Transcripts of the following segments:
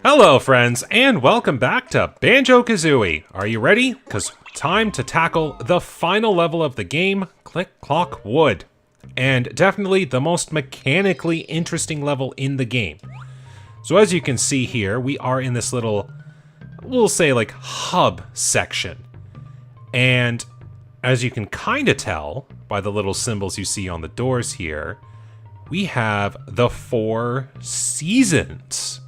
Hello friends, and welcome back to Banjo Kazooie. Are you ready? Cause time to tackle the final level of the game, Click Clock Wood. And definitely the most mechanically interesting level in the game. So as you can see here, we are in this little, we'll say like hub section. And as you can kind of tell by the little symbols you see on the doors here, we have the 4 seasons.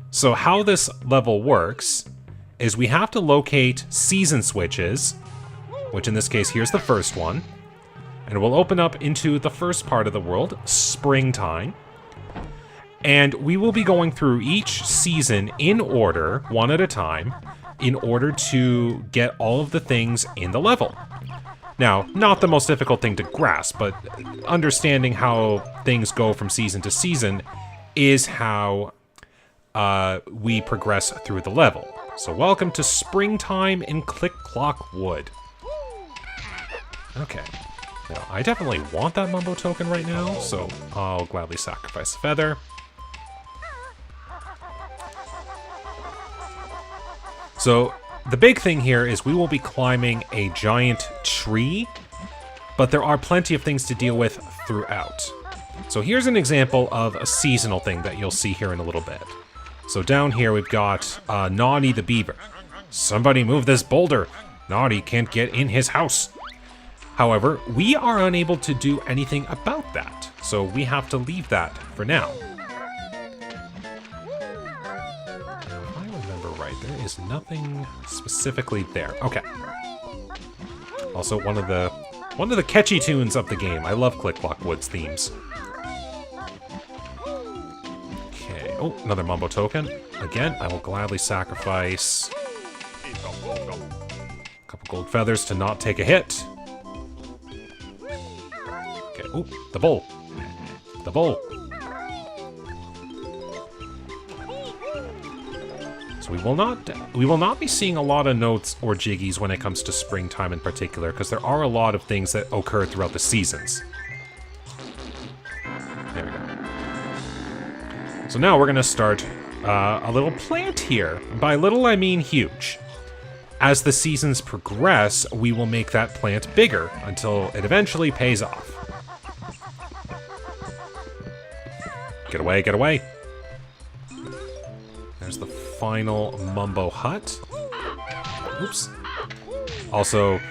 So how this level works is we have to locate season switches, which in this case here's the first one, and it will open up into the first part of the world, springtime. And we will be going through each season in order, one at a time, in order to get all of the things in the level. Now, not the most difficult thing to grasp, but understanding how things go from season to season is how we progress through the level. So welcome to springtime in Click Clock Wood. Okay. Now, I definitely want that Mumbo token right now, so I'll gladly sacrifice a feather. So the big thing here is we will be climbing a giant tree, but there are plenty of things to deal with throughout. So here's an example of a seasonal thing that you'll see here in a little bit. So down here we've got Naughty the Beaver. Somebody move this boulder. Naughty can't get in his house. However, we are unable to do anything about that, so we have to leave that for now. If I remember right, there is nothing specifically there. Okay. Also, one of the catchy tunes of the game. I love Click Clock Wood's themes. Oh, another Mumbo token. Again, I will gladly sacrifice a couple gold feathers to not take a hit. Okay, oh, the bull. The bull. So we will not be seeing a lot of notes or jiggies when it comes to springtime in particular, because there are a lot of things that occur throughout the seasons. There we go. So now we're going to start a little plant here. By little, I mean huge. As the seasons progress, we will make that plant bigger until it eventually pays off. Get away, get away. There's the final Mumbo hut. Oops. Also,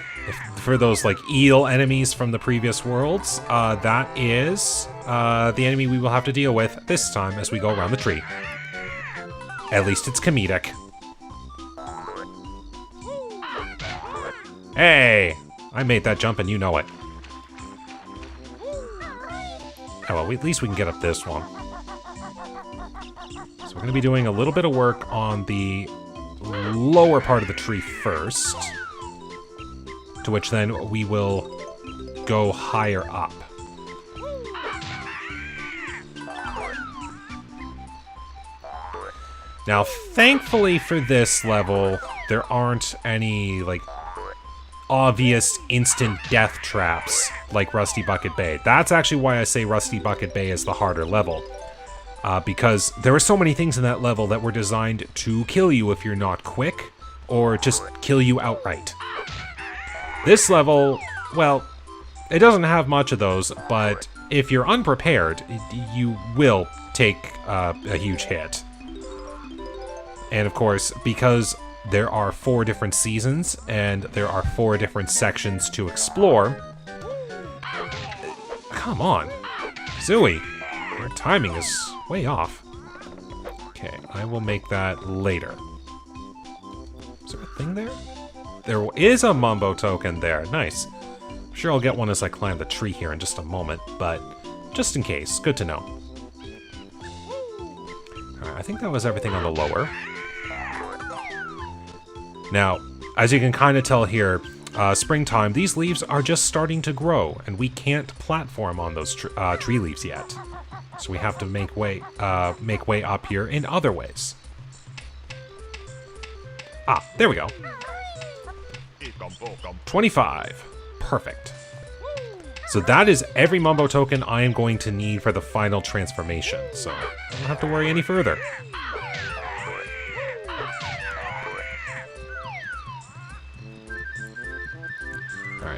for those like eel enemies from the previous worlds, that is the enemy we will have to deal with this time as we go around the tree. At least it's comedic. Hey! I made that jump and you know it. Oh well, at least we can get up this one. So we're going to be doing a little bit of work on the lower part of the tree first. To which then we will go higher up. Now, thankfully for this level, there aren't any, like, obvious instant death traps like Rusty Bucket Bay. That's actually why I say Rusty Bucket Bay is the harder level. Because there are so many things in that level that were designed to kill you if you're not quick, or just kill you outright. This level, well, it doesn't have much of those, but if you're unprepared, you will take a huge hit. And of course, because there are 4 different seasons, and there are 4 different sections to explore... Come on! Kazooie! Your timing is way off. Okay, I will make that later. Is there a thing there? There is a Mumbo token there. Nice. I'm sure I'll get one as I climb the tree here in just a moment, but just in case, good to know. Alright, I think that was everything on the lower. Now, as you can kind of tell here, springtime, these leaves are just starting to grow, and we can't platform on those tree leaves yet. So we have to make way up here in other ways. Ah, there we go. 25. Perfect. So that is every Mumbo token I am going to need for the final transformation, so I don't have to worry any further.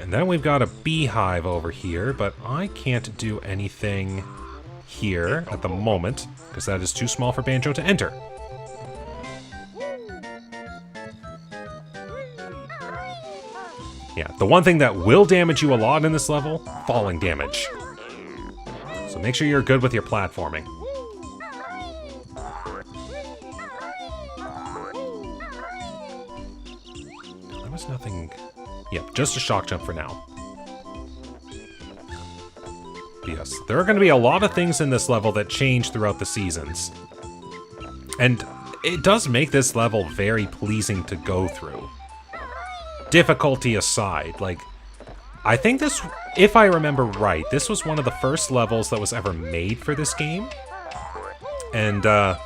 And then we've got a beehive over here, but I can't do anything here at the moment, because that is too small for Banjo to enter. Yeah, the one thing that will damage you a lot in this level, falling damage. So make sure you're good with your platforming. There was nothing... Yep, just a shock jump for now. But yes, there are going to be a lot of things in this level that change throughout the seasons. And it does make this level very pleasing to go through. Difficulty aside, like, I think this, if I remember right, this was one of the first levels that was ever made for this game. And, I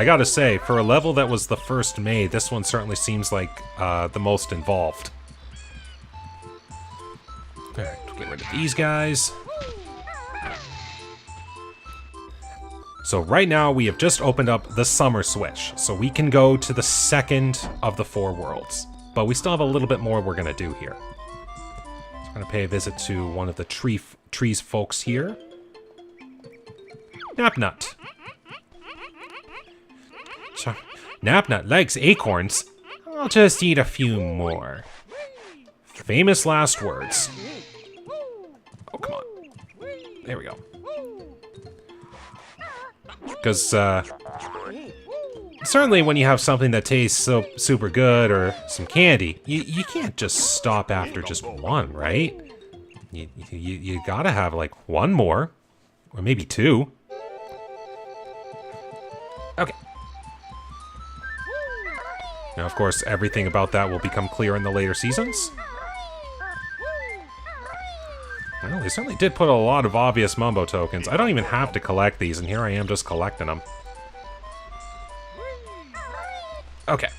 gotta say, for a level that was the first made, this one certainly seems like, the most involved. Alright, get rid of these guys. So right now, we have just opened up the summer switch, so we can go to the second of the 4 worlds. But we still have a little bit more we're going to do here. So I'm going to pay a visit to one of the trees folks here. Napnut. So, Napnut likes acorns. I'll just eat a few more. Famous last words. Oh, come on. There we go. Because, certainly when you have something that tastes so super good, or some candy, you can't just stop after just one, right? You gotta have, like, one more. Or maybe 2. Okay. Now, of course, everything about that will become clear in the later seasons. Well, they certainly did put a lot of obvious Mumbo tokens. I don't even have to collect these, and here I am just collecting them. Okay.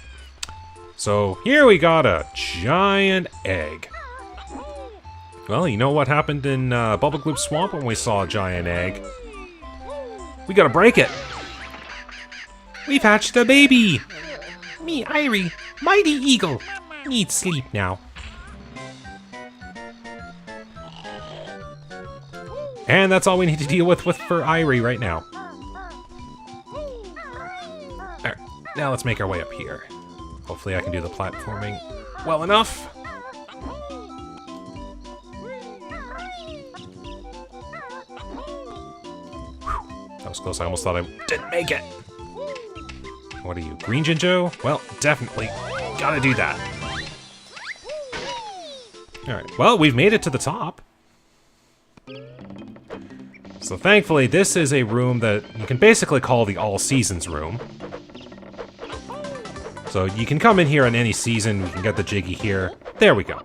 So, here we got a giant egg. Well, you know what happened in Bubblegloop Swamp when we saw a giant egg? We gotta break it! We've hatched a baby! Me, Irie, mighty eagle, need sleep now. And that's all we need to deal with for Irie right now. Alright, now let's make our way up here. Hopefully I can do the platforming well enough. Whew, that was close, I almost thought I didn't make it. What are you, Green Jinjo? Well, definitely gotta do that. Alright, well, we've made it to the top. So thankfully, this is a room that you can basically call the all seasons room. So you can come in here in any season, you can get the Jiggy here. There we go.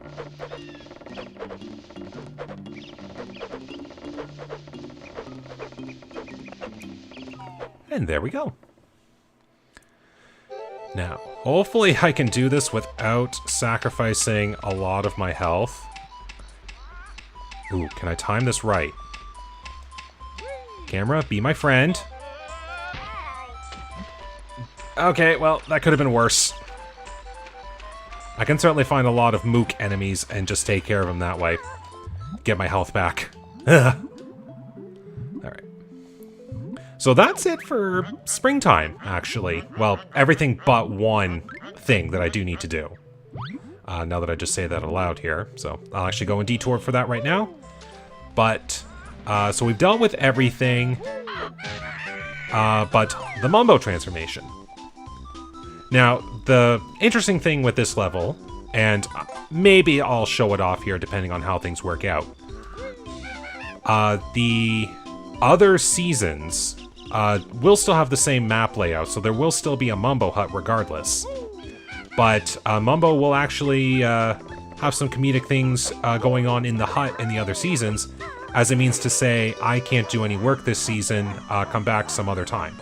And there we go. Now, hopefully I can do this without sacrificing a lot of my health. Ooh, can I time this right? Camera, be my friend. Okay, well, that could have been worse. I can certainly find a lot of mook enemies and just take care of them that way. Get my health back. Alright. So that's it for springtime, actually. Well, everything but one thing that I do need to do. Now that I just say that aloud here. So I'll actually go and detour for that right now. But, so we've dealt with everything, but the Mumbo transformation. Now, the interesting thing with this level, and maybe I'll show it off here depending on how things work out. The other seasons will still have the same map layout, so there will still be a Mumbo hut regardless. But Mumbo will actually have some comedic things going on in the hut in the other seasons, as it means to say, I can't do any work this season, come back some other time.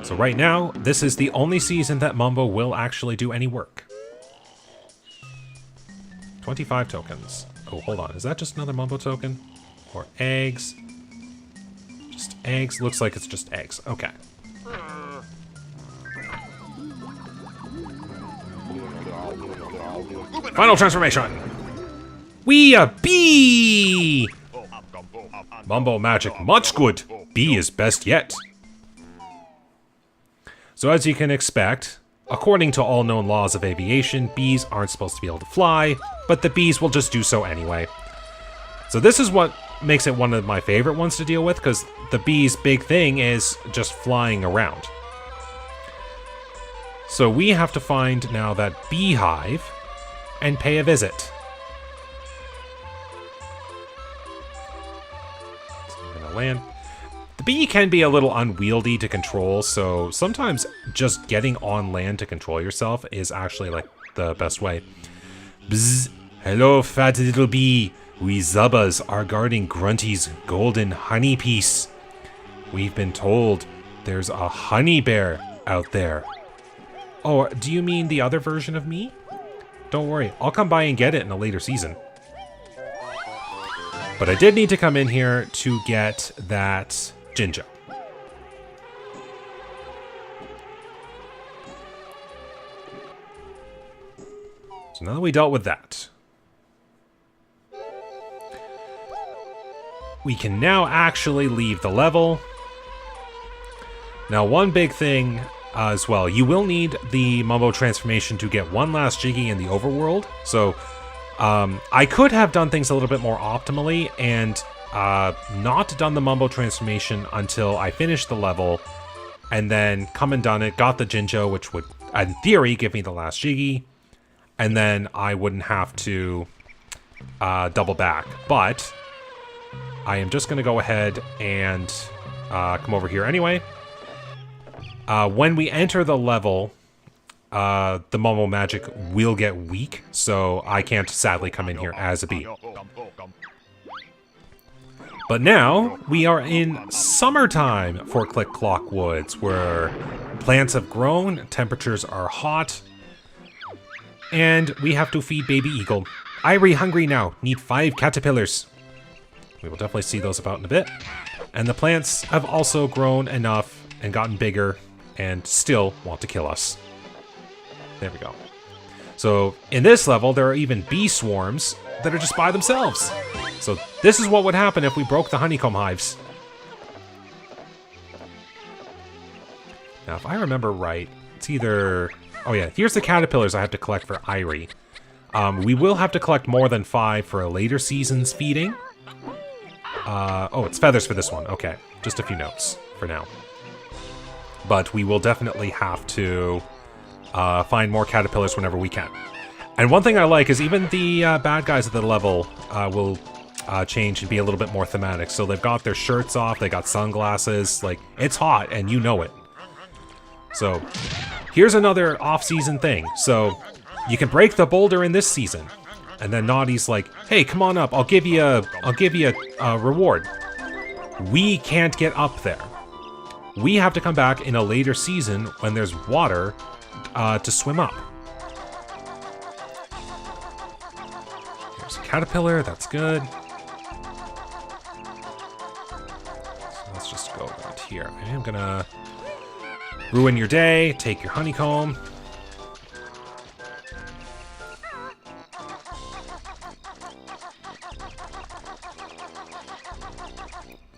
So right now, this is the only season that Mumbo will actually do any work. 25 tokens. Oh, hold on. Is that just another Mumbo token? Or eggs? Just eggs? Looks like it's just eggs. Okay. Final transformation. We a bee. Mumbo magic much good. Bee is best yet. So as you can expect, according to all known laws of aviation, bees aren't supposed to be able to fly, but the bees will just do so anyway. So this is what makes it one of my favorite ones to deal with, because the bees' big thing is just flying around. So we have to find now that beehive and pay a visit. So we're gonna land. The bee can be a little unwieldy to control, so sometimes just getting on land to control yourself is actually like the best way. Bzz, hello fat little bee. We Zubbas are guarding Grunty's golden honey piece. We've been told there's a honey bear out there. Oh, do you mean the other version of me? Don't worry, I'll come by and get it in a later season. But I did need to come in here to get that Jinjo. So now that we dealt with that, we can now actually leave the level. Now, one big thing as well, you will need the Mumbo transformation to get one last Jiggy in the overworld. So I could have done things a little bit more optimally and not done the Mumbo transformation until I finished the level, and then come and done it, got the Jinjo, which would, in theory, give me the last Jiggy, and then I wouldn't have to double back. But I am just going to go ahead and come over here anyway. When we enter the level, the Mumbo magic will get weak, so I can't sadly come in here as a bee. But now, we are in summertime for Click Clock Woods, where plants have grown, temperatures are hot, and we have to feed baby eagle. Irie hungry now, need 5 caterpillars. We will definitely see those about in a bit. And the plants have also grown enough and gotten bigger and still want to kill us. There we go. So in this level, there are even bee swarms that are just by themselves. So this is what would happen if we broke the honeycomb hives. Now, if I remember right, it's either... Oh yeah, here's the caterpillars I have to collect for Irie. We will have to collect more than 5 for a later season's feeding. Oh, it's feathers for this one. Okay, just a few notes for now. But we will definitely have to find more caterpillars whenever we can. And one thing I like is even the bad guys at the level will change and be a little bit more thematic. So they've got their shirts off, they got sunglasses, like, it's hot and you know it. So here's another off-season thing. So you can break the boulder in this season. And then Naughty's like, hey, come on up, I'll give you a reward. We can't get up there. We have to come back in a later season when there's water to swim up. There's a caterpillar, that's good. So let's just go right here. I am gonna ruin your day, take your honeycomb.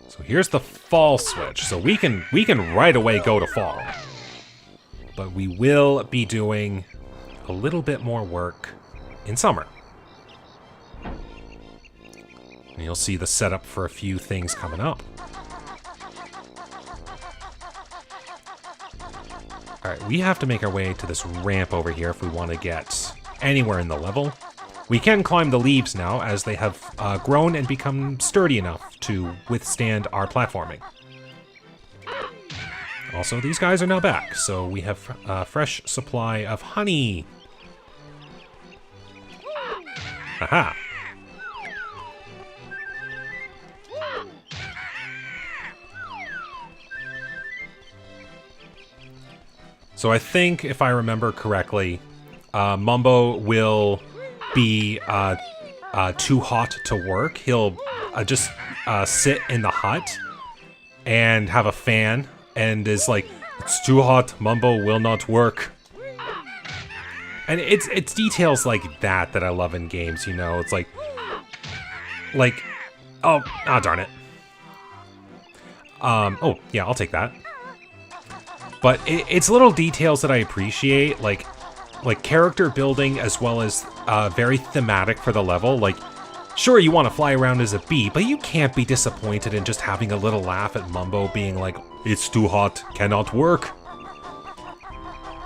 So here's the fall switch. So we can right away go to fall. But we will be doing a little bit more work in summer. And you'll see the setup for a few things coming up. Alright, we have to make our way to this ramp over here if we want to get anywhere in the level. We can climb the leaves now, as they have grown and become sturdy enough to withstand our platforming. Also, these guys are now back, so we have a fresh supply of honey. Aha! So I think, if I remember correctly, Mumbo will be too hot to work. He'll just sit in the hut and have a fan and is like, it's too hot, Mumbo will not work. And it's details like that I love in games, you know? It's like, oh, darn it. Oh, yeah, I'll take that. But it's little details that I appreciate, like character building as well as very thematic for the level. Like, sure, you want to fly around as a bee, but you can't be disappointed in just having a little laugh at Mumbo being like, it's too hot, cannot work.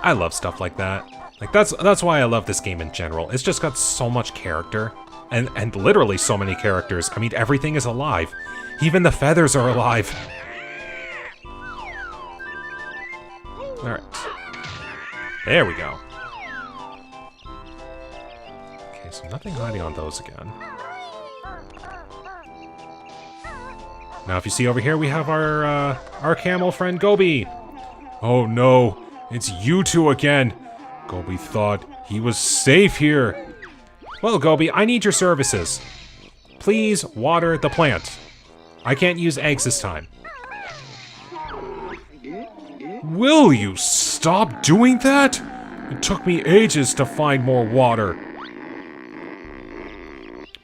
I love stuff like that. Like, that's why I love this game in general. It's just got so much character, and literally so many characters. I mean, everything is alive. Even the feathers are alive. Alright. There we go. Okay, so nothing hiding on those again. Now, if you see over here, we have our camel friend, Gobi. Oh no, it's you two again. Gobi thought he was safe here. Well, Gobi, I need your services. Please water the plant. I can't use eggs this time. Will you stop doing that? It took me ages to find more water.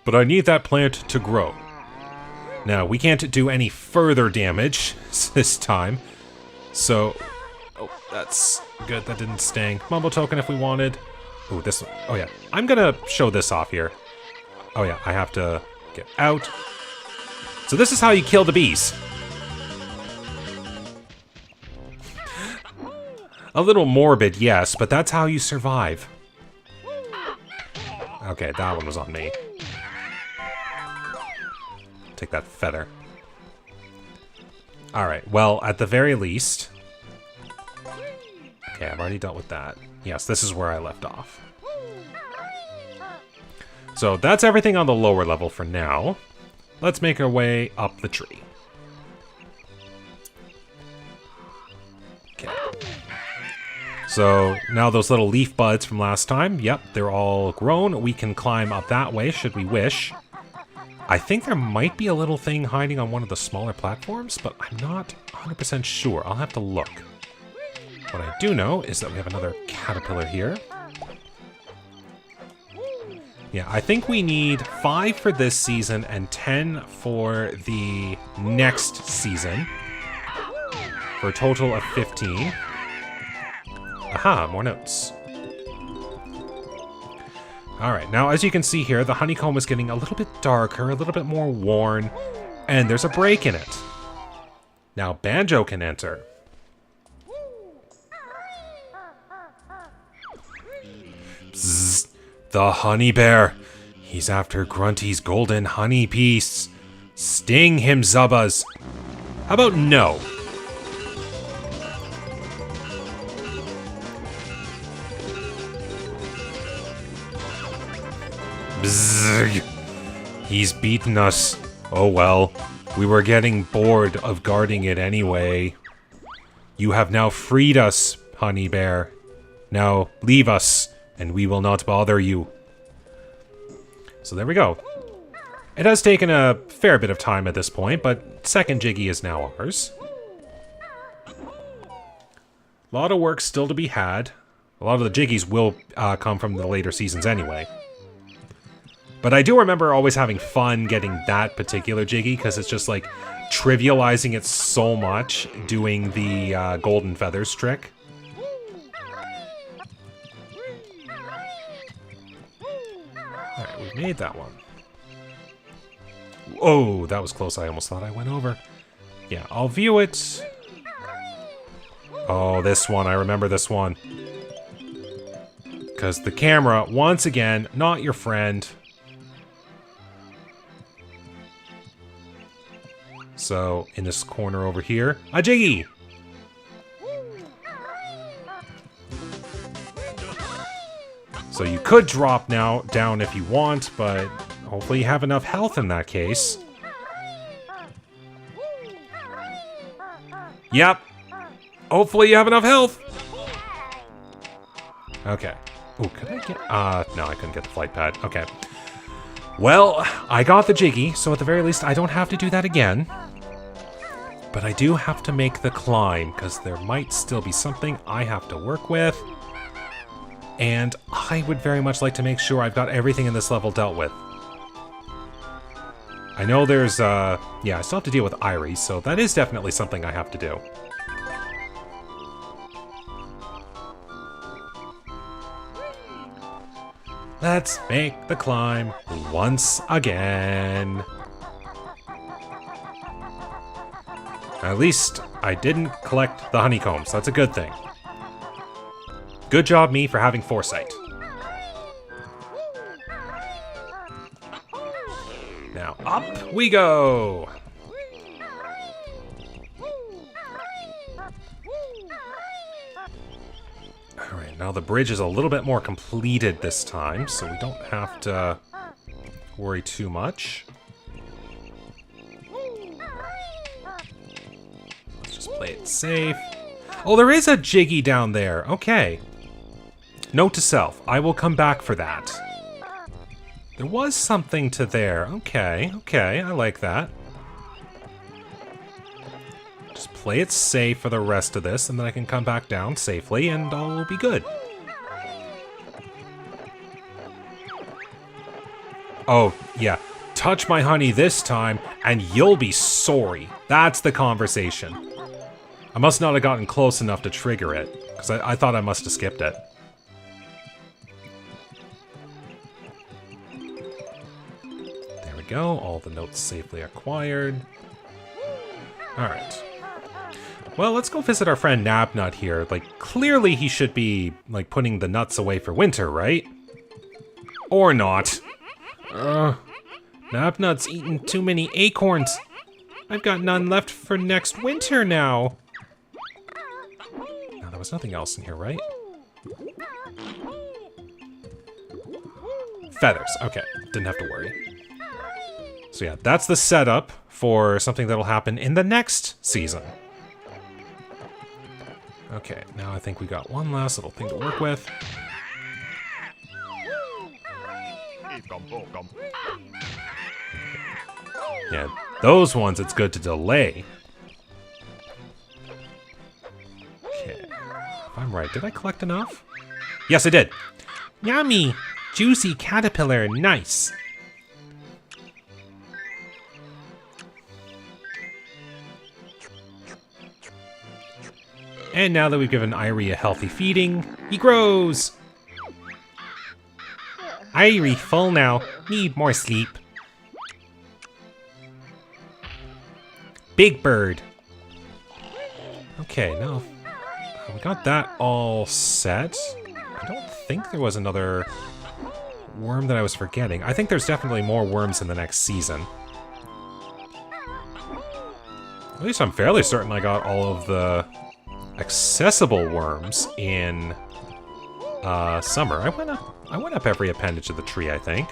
But I need that plant to grow. Now, we can't do any further damage this time. So, oh, that's good. That didn't sting. Mumbo token if we wanted. Ooh, this one. Oh, yeah. I'm gonna show this off here. Oh, yeah. I have to get out. So this is how you kill the bees. A little morbid, yes, but that's how you survive. Okay, that one was on me. Take that feather. Alright, well, at the very least... Okay, I've already dealt with that. Yes, this is where I left off. So that's everything on the lower level for now. Let's make our way up the tree. Okay. So now those little leaf buds from last time, yep, they're all grown. We can climb up that way, should we wish. I think there might be a little thing hiding on one of the smaller platforms, but I'm not 100% sure. I'll have to look. What I do know is that we have another caterpillar here. Yeah, I think we need 5 for this season and 10 for the next season. For a total of 15. Aha, more notes. Alright, now as you can see here, the honeycomb is getting a little bit darker, a little bit more worn, and there's a break in it. Now Banjo can enter. Bzzz, the honey bear. He's after Grunty's golden honey piece. Sting him, Zubbas. How about no? Bzzz. He's beaten us. Oh well. We were getting bored of guarding it anyway. You have now freed us, honey bear. Now leave us, and we will not bother you. So there we go. It has taken a fair bit of time at this point, but second Jiggy is now ours. A lot of work still to be had. A lot of the Jiggies will come from the later seasons anyway. But I do remember always having fun getting that particular Jiggy, because it's just like trivializing it so much doing the golden feathers trick. Alright, we've made that one. Oh, that was close. I almost thought I went over. Yeah, I'll view it. Oh, this one. I remember this one. Because the camera, once again, not your friend. So, in this corner over here, a Jiggy! So you could drop now down if you want, but hopefully you have enough health in that case. Yep. Hopefully you have enough health. Okay. Oh, could I get... no, I couldn't get the flight pad. Okay. Well, I got the Jiggy, so at the very least I don't have to do that again. But I do have to make the climb, because there might still be something I have to work with. And I would very much like to make sure I've got everything in this level dealt with. I know there's, yeah, I still have to deal with Irie, so that is definitely something I have to do. Let's make the climb once again. At least I didn't collect the honeycombs. That's a good thing. Good job, me, for having foresight. Now, up we go! Alright, now the bridge is a little bit more completed this time, so we don't have to worry too much. Let's just play it safe. Oh, there is a Jiggy down there. Okay. Note to self, I will come back for that. There was something to there. Okay, okay, I like that. Just play it safe for the rest of this, and then I can come back down safely, and all will be good. Oh, yeah. Touch my honey this time, and you'll be sorry. That's the conversation. I must not have gotten close enough to trigger it, because I thought I must have skipped it. There we go, all the notes safely acquired. Alright. Well, let's go visit our friend Nabnut here. Like, clearly he should be, like, putting the nuts away for winter, right? Or not. Nabnut's eaten too many acorns. I've got none left for next winter now. Now, there was nothing else in here, right? Feathers. Okay, didn't have to worry. So yeah, that's the setup for something that'll happen in the next season. Okay, now I think we got one last little thing to work with. Yeah, those ones it's good to delay. Okay, if I'm right, did I collect enough? Yes, I did. Yummy! Juicy caterpillar, nice! And now that we've given Irie a healthy feeding, he grows! Irie full now, need more sleep. Big bird. Okay, now we got that all set. I don't think there was another worm that I was forgetting. I think there's definitely more worms in the next season. At least I'm fairly certain I got all of the accessible worms in summer. I went up every appendage of the tree, I think.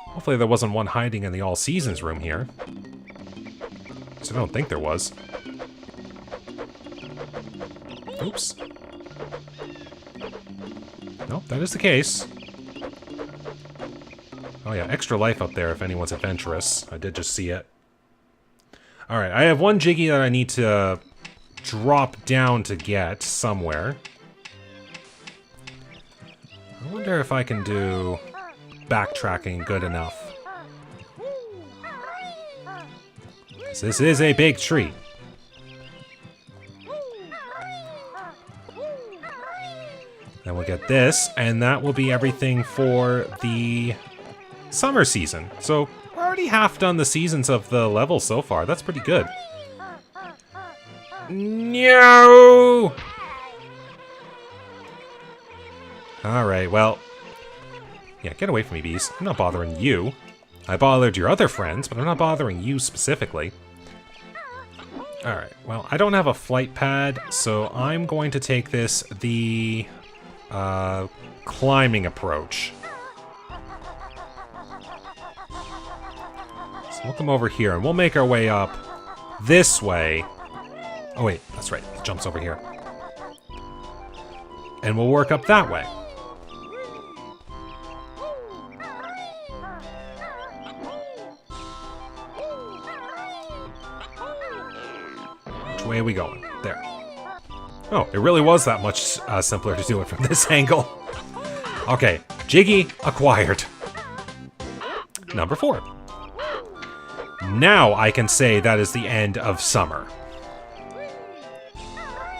Hopefully there wasn't one hiding in the all seasons room here. So I don't think there was. Oops. Nope, that is the case. Oh yeah, extra life up there if anyone's adventurous. I did just see it. Alright, I have one Jiggy that I need to drop down to get somewhere. I wonder if I can do backtracking good enough. This is a big tree. Then we'll get this, and that will be everything for the summer season. So we're already half done the seasons of the level so far. That's pretty good. No! Alright, well... yeah, get away from me, bees. I'm not bothering you. I bothered your other friends, but I'm not bothering you specifically. Alright, well, I don't have a flight pad, so I'm going to take this the climbing approach. So we'll come over here, and we'll make our way up this way. Oh wait, that's right, it jumps over here. And we'll work up that way. Which way are we going? There. Oh, it really was that much simpler to do it from this angle. Okay, Jiggy acquired. Number 4. Now I can say that is the end of summer.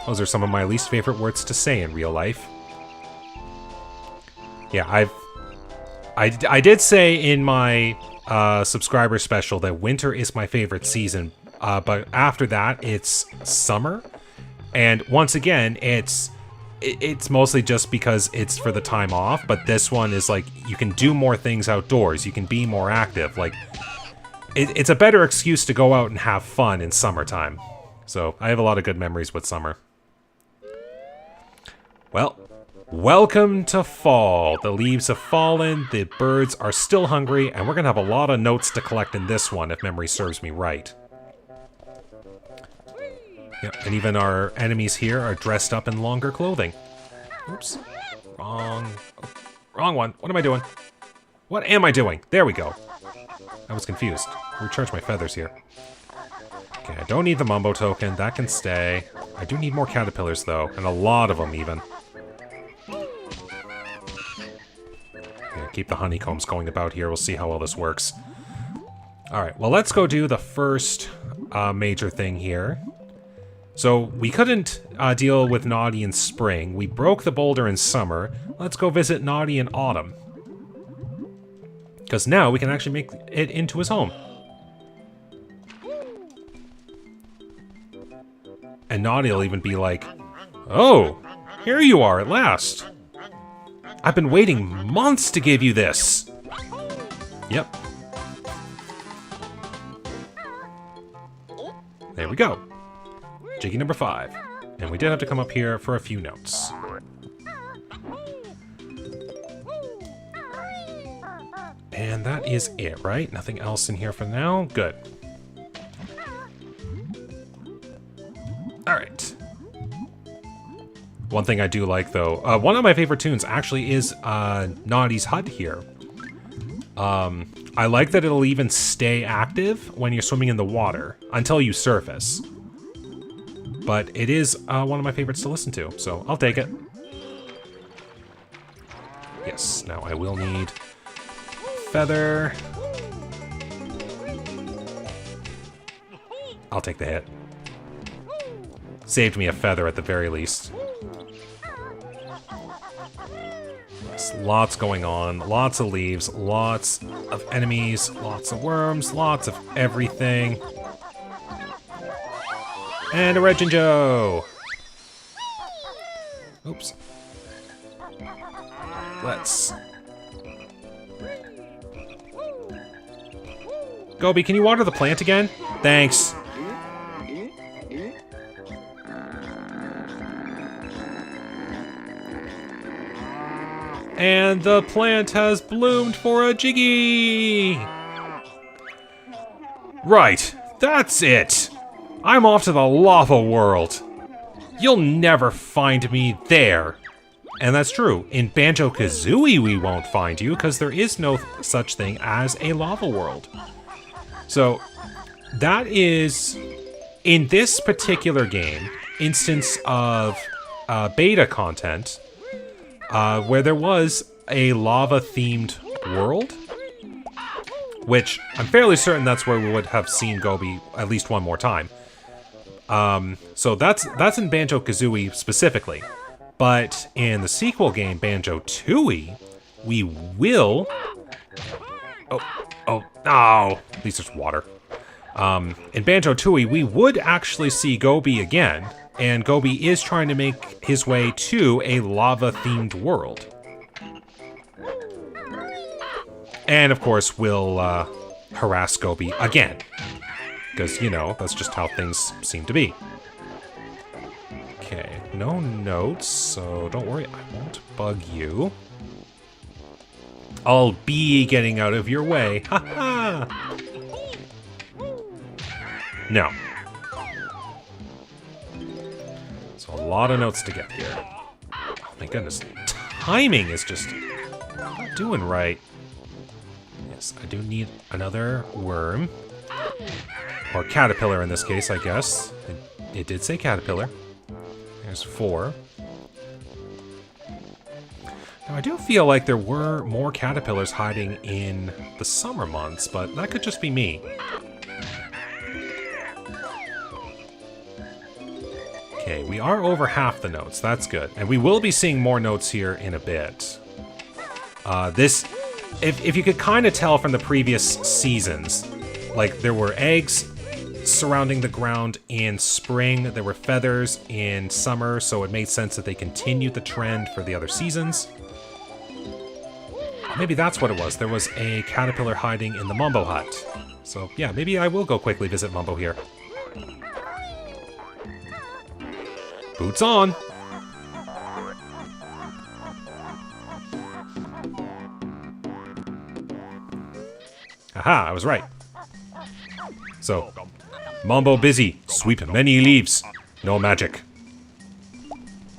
Those are some of my least favorite words to say in real life. Yeah, I did say in my subscriber special that winter is my favorite season, but after that it's summer. And once again, it's mostly just because it's for the time off, but this one is like, you can do more things outdoors, you can be more active, like, it's a better excuse to go out and have fun in summertime. So, I have a lot of good memories with summer. Well, welcome to fall. The leaves have fallen, the birds are still hungry, and we're gonna have a lot of notes to collect in this one, if memory serves me right. Yep, and even our enemies here are dressed up in longer clothing. Oops. Wrong one. What am I doing? What am I doing? There we go. I was confused. Recharge my feathers here. Okay, I don't need the Mumbo token. That can stay. I do need more caterpillars, though, and a lot of them, even. Yeah, keep the honeycombs going about here. We'll see how well this works. Alright, well, let's go do the first major thing here. So, we couldn't deal with Naughty in spring. We broke the boulder in summer. Let's go visit Naughty in autumn. Because now we can actually make it into his home. And Naughty will even be like, "Oh, here you are at last. I've been waiting months to give you this." Yep. There we go. Jiggy number 5. And we did have to come up here for a few notes. And that is it, right? Nothing else in here for now? Good. Alright. One thing I do like, though, one of my favorite tunes actually is Naughty's hut here. I like that it'll even stay active when you're swimming in the water until you surface. But it is one of my favorites to listen to, so I'll take it. Yes, now I will need feather. I'll take the hit. Saved me a feather at the very least. Yes, lots going on, lots of leaves, lots of enemies, lots of worms, lots of everything. And a Regin Joe! Oops. Let's... Gobi, can you water the plant again? Thanks. And the plant has bloomed for a Jiggy! Right, that's it! I'm off to the lava world. You'll never find me there. And that's true. In Banjo Kazooie, we won't find you because there is no such thing as a lava world. So, that is, in this particular game, instance of beta content, where there was a lava-themed world, which I'm fairly certain that's where we would have seen Gobi at least one more time. So that's in Banjo Kazooie specifically, but in the sequel game Banjo Tooie, we will. Oh, at least there's water. In Banjo Tooie, we would actually see Gobi again, and Gobi is trying to make his way to a lava-themed world. And of course, we'll harass Gobi again. Because, you know, that's just how things seem to be. Okay, no notes, so don't worry, I won't bug you. I'll be getting out of your way. Ha ha! No. So a lot of notes to get here. Oh my goodness, timing is just not doing right. Yes, I do need another worm. Or caterpillar in this case, I guess. It did say caterpillar. There's 4. Now, I do feel like there were more caterpillars hiding in the summer months, but that could just be me. Okay, we are over half the notes. That's good. And we will be seeing more notes here in a bit. If you could kind of tell from the previous seasons, like there were eggs surrounding the ground in spring, there were feathers in summer, so it made sense that they continued the trend for the other seasons. Maybe that's what it was. There was a caterpillar hiding in the Mumbo hut. So yeah, maybe I will go quickly visit Mumbo here. Boots on! Aha, I was right. So, Mumbo busy, sweep many leaves. No magic.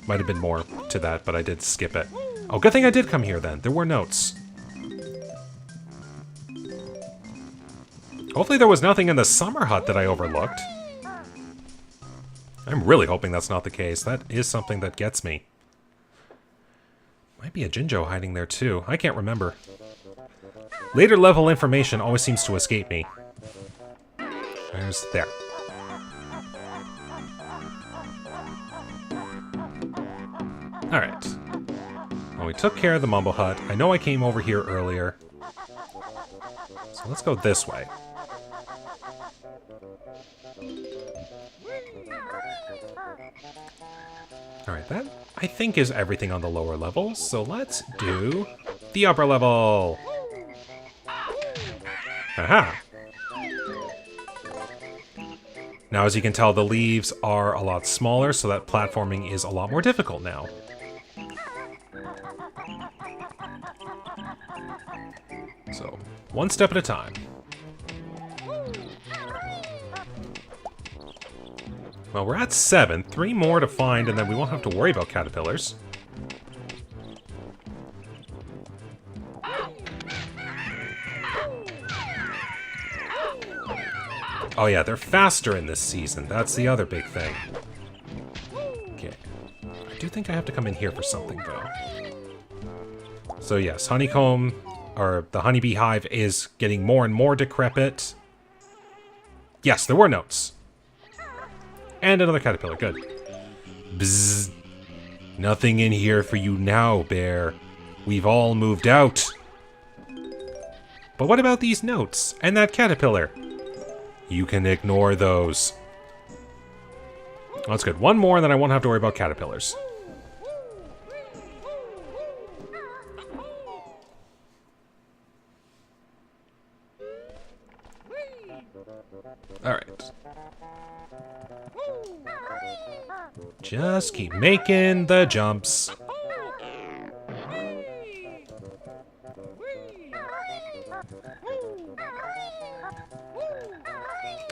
Might have been more to that, but I did skip it. Oh, good thing I did come here then. There were notes. Hopefully there was nothing in the summer hut that I overlooked. I'm really hoping that's not the case. That is something that gets me. Might be a Jinjo hiding there too. I can't remember. Later level information always seems to escape me. There's there. Alright. Well, we took care of the Mumbo hut. I know I came over here earlier. So let's go this way. Alright, that I think is everything on the lower levels, so let's do the upper level. Aha! Now, as you can tell, the leaves are a lot smaller, so that platforming is a lot more difficult now. So, one step at a time. Well, we're at 7. 3 more to find, and then we won't have to worry about caterpillars. Oh yeah, they're faster in this season. That's the other big thing. Okay. I do think I have to come in here for something, though. So yes, honeycomb, or the honeybee hive is getting more and more decrepit. Yes, there were notes. And another caterpillar, good. Bzzz. Nothing in here for you now, bear. We've all moved out. But what about these notes and that caterpillar? You can ignore those. Oh, that's good. One more, and then I won't have to worry about caterpillars. Alright. Just keep making the jumps.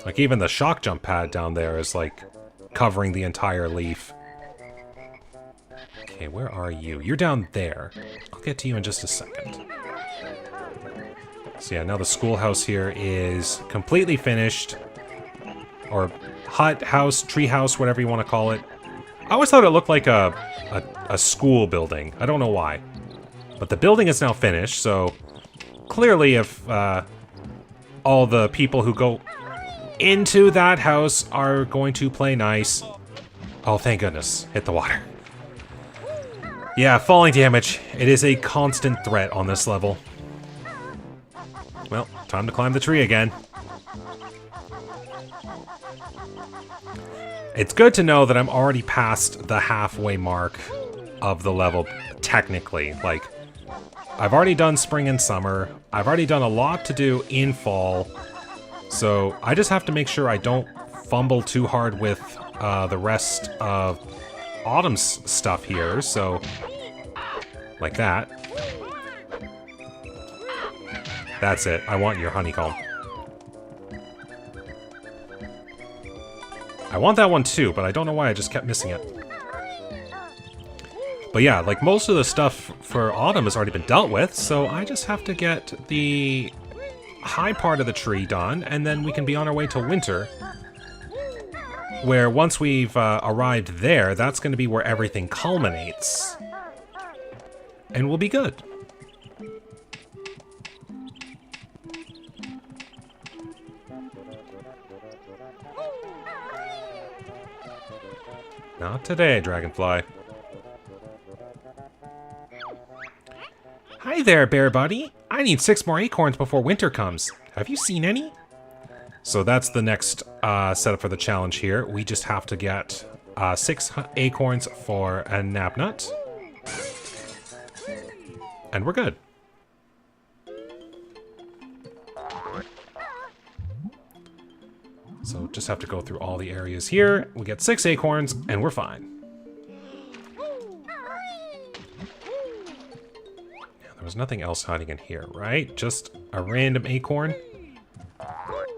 Like, even the shock jump pad down there is, like, covering the entire leaf. Okay, where are you? You're down there. I'll get to you in just a second. So yeah, now the schoolhouse here is completely finished. Or hut, house, tree house, whatever you want to call it. I always thought it looked like a school building. I don't know why. But the building is now finished, so clearly if all the people who go into that house are going to play nice. Oh, thank goodness. Hit the water. Yeah, falling damage. It is a constant threat on this level. Well, time to climb the tree again. It's good to know that I'm already past the halfway mark of the level, technically. Like, I've already done spring and summer. I've already done a lot to do in fall. So I just have to make sure I don't fumble too hard with the rest of autumn's stuff here. So, like that. That's it. I want your honeycomb. I want that one too, but I don't know why I just kept missing it. But yeah, like most of the stuff for autumn has already been dealt with, so I just have to get the high part of the tree done, and then we can be on our way to winter. where once we've arrived there, that's going to be where everything culminates. And we'll be good. Not today, Dragonfly. Hi there, Bear Buddy. I need 6 more acorns before winter comes. Have you seen any? So that's the next setup for the challenge here. We just have to get 6 acorns for a Nabnut. And we're good. So just have to go through all the areas here. We get 6 acorns, and we're fine. Yeah, there was nothing else hiding in here, right? Just a random acorn.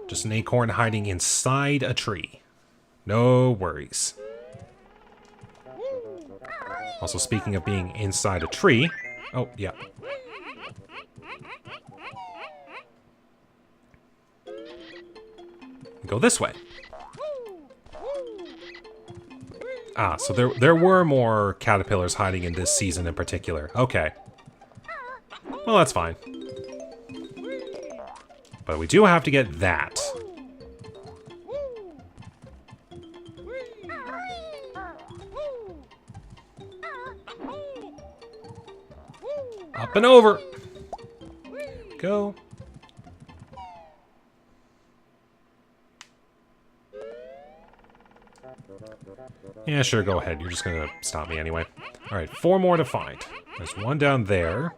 Just an acorn hiding inside a tree. No worries. Also, speaking of being inside a tree... Oh, yeah. Go this way. Ah, so there were more caterpillars hiding in this season in particular. Okay. Well, that's fine. But we do have to get that. Up and over. There we go. Yeah, sure, go ahead. You're just gonna stop me anyway. Alright, 4 more to find. There's one down there.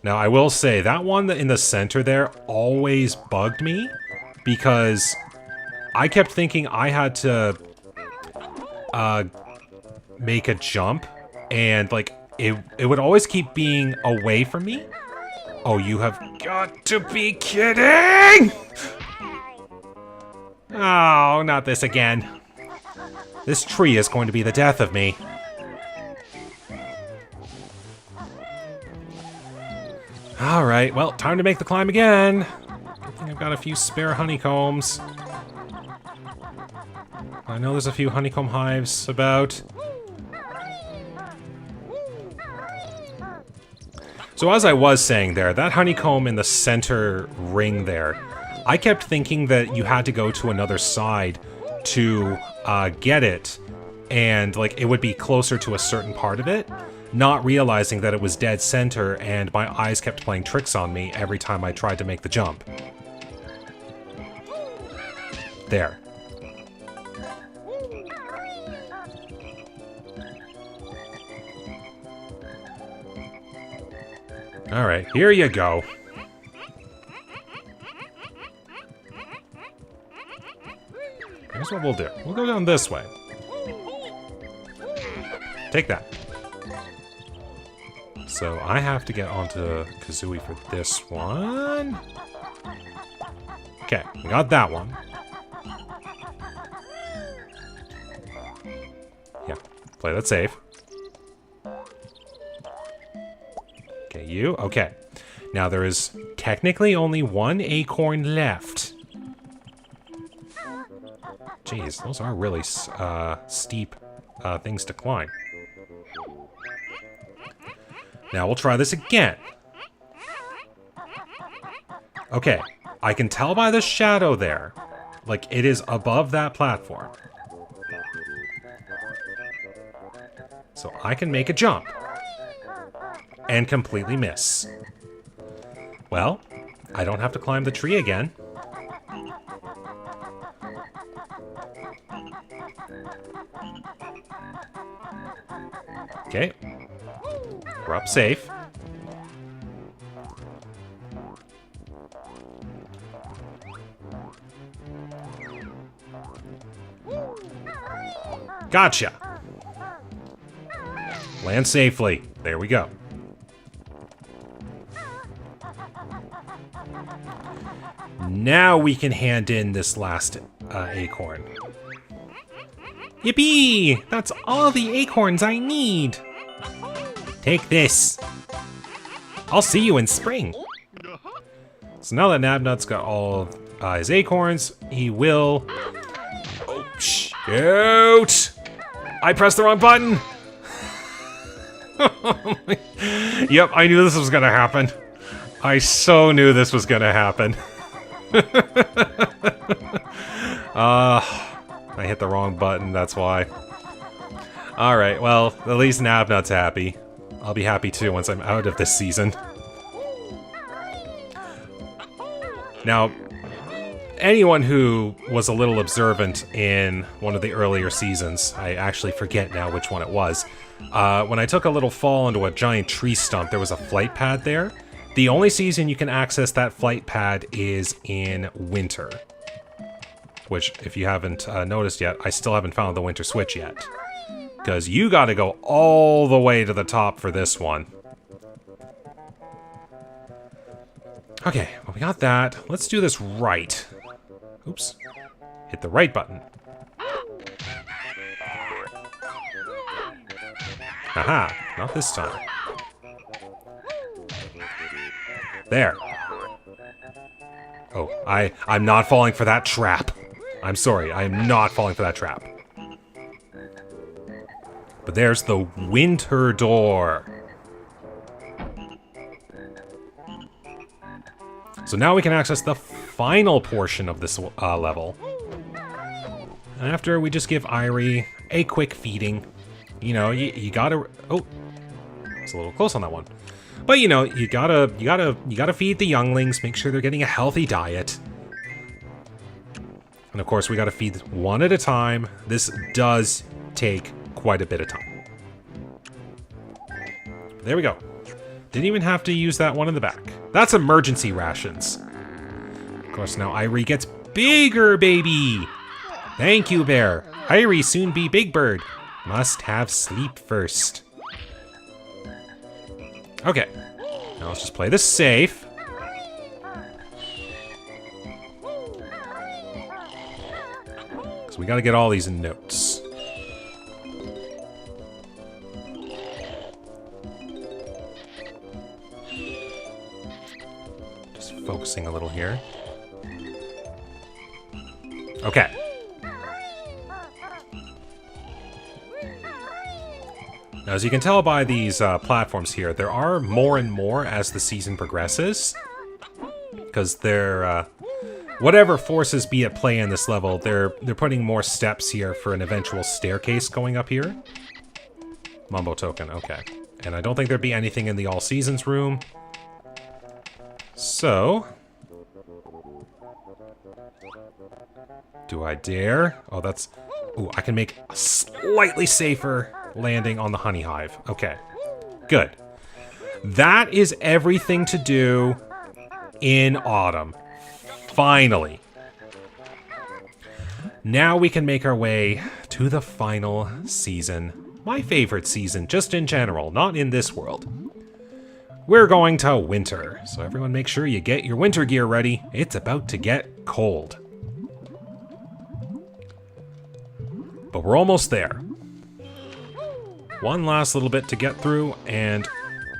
Now, I will say, that one in the center there always bugged me, because I kept thinking I had to make a jump, and, like, it would always keep being away from me. Oh, you have got to be kidding! Oh, not this again. This tree is going to be the death of me. Alright, well, time to make the climb again. Good thing I've got a few spare honeycombs. I know there's a few honeycomb hives about. So as I was saying there, that honeycomb in the center ring there, I kept thinking that you had to go to another side to get it, and like it would be closer to a certain part of it, not realizing that it was dead center, and my eyes kept playing tricks on me every time I tried to make the jump. There. Alright, here you go. Here's what we'll do. We'll go down this way. Take that. So I have to get onto Kazooie for this one. Okay, we got that one. Yeah, play that safe. Okay, you. Okay. Now there is technically only 1 acorn left. Jeez, those are really steep things to climb. Now we'll try this again. Okay, I can tell by the shadow there. Like, it is above that platform. So I can make a jump. And completely miss. Well, I don't have to climb the tree again. Okay. We're up safe. Gotcha! Land safely. There we go. Now we can hand in this last acorn. Yippee! That's all the acorns I need! Take this! I'll see you in spring! So now that Nabnut's got all his acorns, he will... Oh, shoot! I pressed the wrong button! Yep, I knew this was gonna happen. I so knew this was gonna happen. I hit the wrong button, that's why. Alright, well, at least Nabnut's happy. I'll be happy too once I'm out of this season. Now, anyone who was a little observant in one of the earlier seasons, I actually forget now which one it was, when I took a little fall into a giant tree stump, there was a flight pad there. The only season you can access that flight pad is in winter. Which, if you haven't noticed yet, I still haven't found the winter switch yet. Because you gotta go all the way to the top for this one. Okay, well we got that. Let's do this right. Oops. Hit the right button. Haha, not this time. There. Oh, I'm not falling for that trap. I'm sorry, I am not falling for that trap. But there's the winter door. So now we can access the final portion of this level. And after we just give Irie a quick feeding. You know, you gotta... Oh, it's a little close on that one. But you know, you gotta feed the younglings, make sure they're getting a healthy diet. And of course, we gotta feed one at a time. This does take quite a bit of time. There we go. Didn't even have to use that one in the back. That's emergency rations. Of course, now Irie gets bigger, baby! Thank you, Bear. Irie soon be Big Bird. Must have sleep first. Okay. Now let's just play this safe. Because we gotta get all these notes. Just focusing a little here. Okay. Now, as you can tell by these platforms here, there are more and more as the season progresses. Because they're, whatever forces be at play in this level, they're putting more steps here for an eventual staircase going up here. Mumbo token, okay. And I don't think there'd be anything in the all seasons room. So... do I dare? Oh, that's... Ooh, I can make a slightly safer landing on the honey hive. Okay, good. That is everything to do in autumn. Finally. Now we can make our way to the final season. My favorite season, just in general, not in this world. We're going to winter, so everyone make sure you get your winter gear ready. It's about to get cold. But we're almost there. One last little bit to get through, and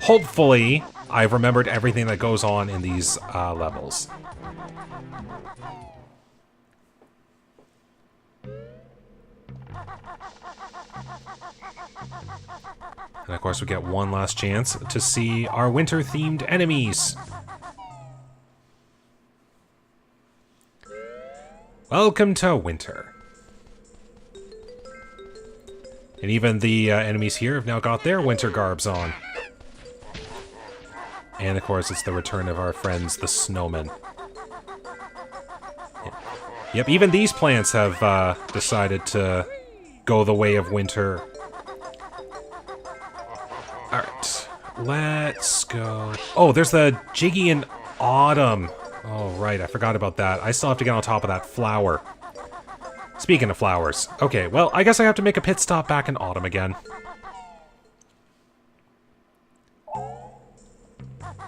hopefully I've remembered everything that goes on in these levels. And of course we get one last chance to see our winter-themed enemies. Welcome to winter. And even the enemies here have now got their winter garbs on. And of course, it's the return of our friends, the snowmen. Yep, even these plants have decided to go the way of winter. Alright, let's go. Oh, there's the Jiggy and Autumn. Oh, right, I forgot about that. I still have to get on top of that flower. Speaking of flowers. Okay, well, I guess I have to make a pit stop back in autumn again.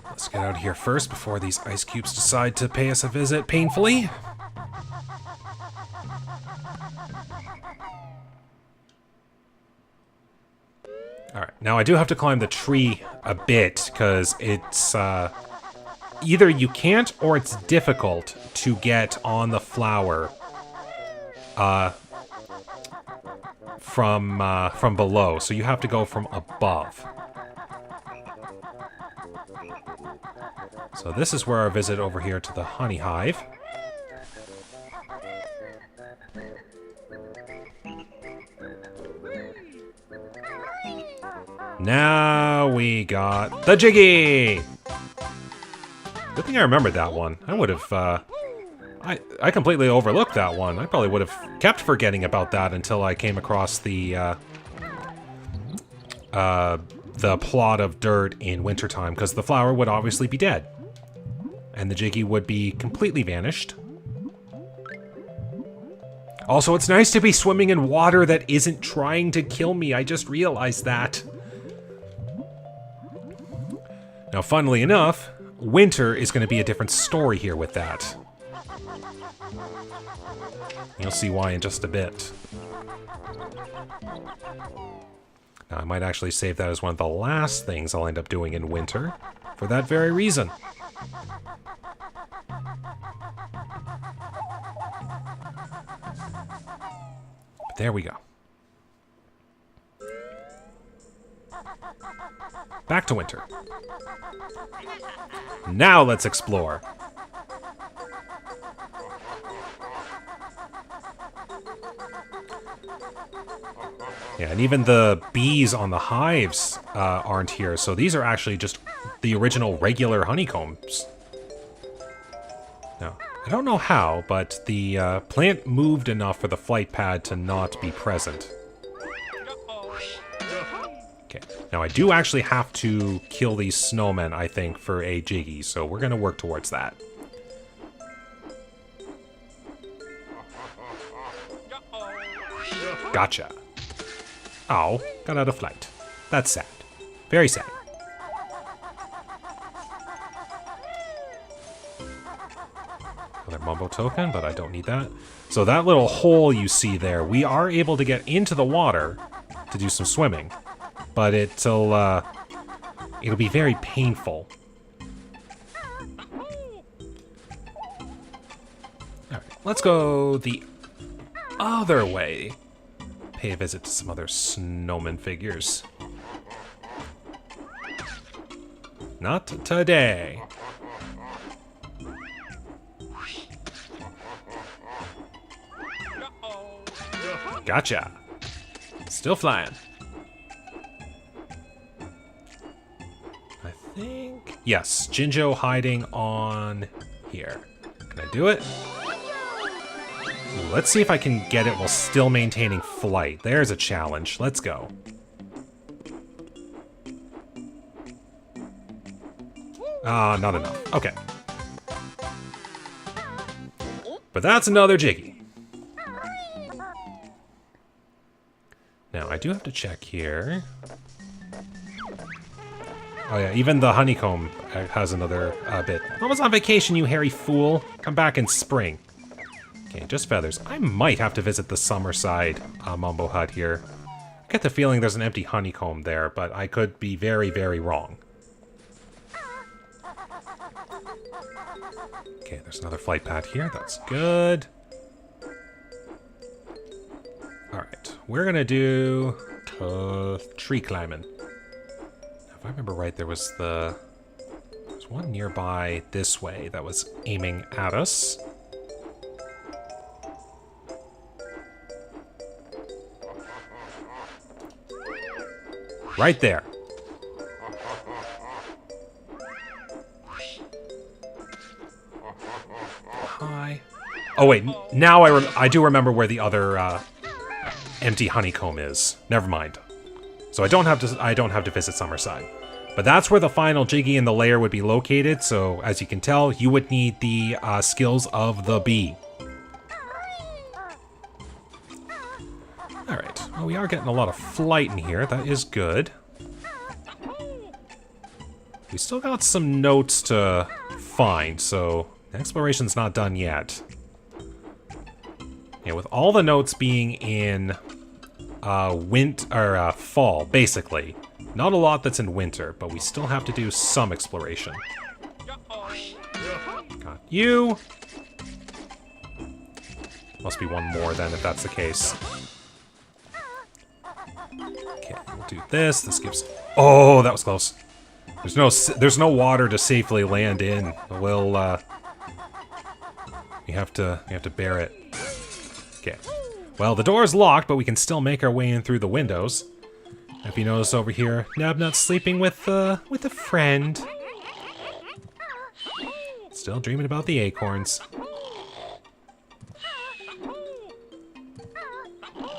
Let's get out of here first before these ice cubes decide to pay us a visit painfully. Alright, now I do have to climb the tree a bit, because it's either you can't or it's difficult to get on the flower from below, so you have to go from above. So this is where our visit over here to the honey hive. Now we got the Jiggy! Good thing I remembered that one. I would have, I completely overlooked that one. I probably would have kept forgetting about that until I came across the plot of dirt in wintertime, because the flower would obviously be dead. And the Jiggy would be completely vanished. Also, it's nice to be swimming in water that isn't trying to kill me. I just realized that. Now, funnily enough, winter is going to be a different story here with that. You'll see why in just a bit. Now, I might actually save that as one of the last things I'll end up doing in winter, for that very reason. But there we go. Back to winter. Now let's explore. Yeah, and even the bees on the hives aren't here, so these are actually just the original regular honeycombs. Now, I don't know how, but the plant moved enough for the flight pad to not be present. Okay, now I do actually have to kill these snowmen, I think, for a Jiggy, so we're going to work towards that. Gotcha. Oh, got out of flight. That's sad. Very sad. Another Mumbo token, but I don't need that. So that little hole you see there, we are able to get into the water to do some swimming. But it'll be very painful. Alright, let's go the other way. Pay a visit to some other snowman figures. Not today. Gotcha. Still flying. I think... Yes, Jinjo hiding on here. Can I do it? Ooh, let's see if I can get it while still maintaining flight. There's a challenge. Let's go. Not enough. Okay. But that's another Jiggy. Now, I do have to check here. Oh yeah, even the honeycomb has another bit. I was on vacation, you hairy fool. Come back in spring. Okay, just feathers. I might have to visit the summer side Mumbo hut here. I get the feeling there's an empty honeycomb there, but I could be very, very wrong. Okay, there's another flight pad here. That's good. Alright, we're gonna do tree climbing. Now, if I remember right, there's one nearby this way that was aiming at us. Right there. Hi. Oh wait, now I do remember where the other empty honeycomb is. Never mind. So I don't have to visit Summerside. But that's where the final Jiggy in the lair would be located, so as you can tell, you would need the skills of the bee. Alright, well, we are getting a lot of flight in here. That is good. We still got some notes to find, so the exploration's not done yet. Yeah, with all the notes being in fall, basically. Not a lot that's in winter, but we still have to do some exploration. You! Must be one more then, if that's the case. Okay, we'll do this. This gives... Oh, that was close. There's no water to safely land in. We'll, we have to bear it. Okay. Well, the door's locked, but we can still make our way in through the windows. If you notice over here, Nabnut's sleeping with a friend. Still dreaming about the acorns.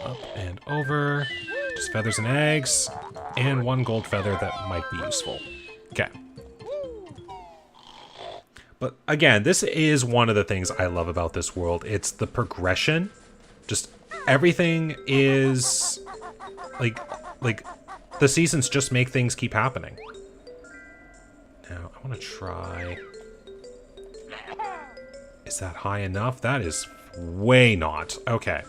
Up and over. Just feathers and eggs. And one gold feather that might be useful. Okay. But again, this is one of the things I love about this world. It's the progression. Just everything is like the seasons just make things keep happening. Now, I want to try... Is that high enough? That is way not. Okay.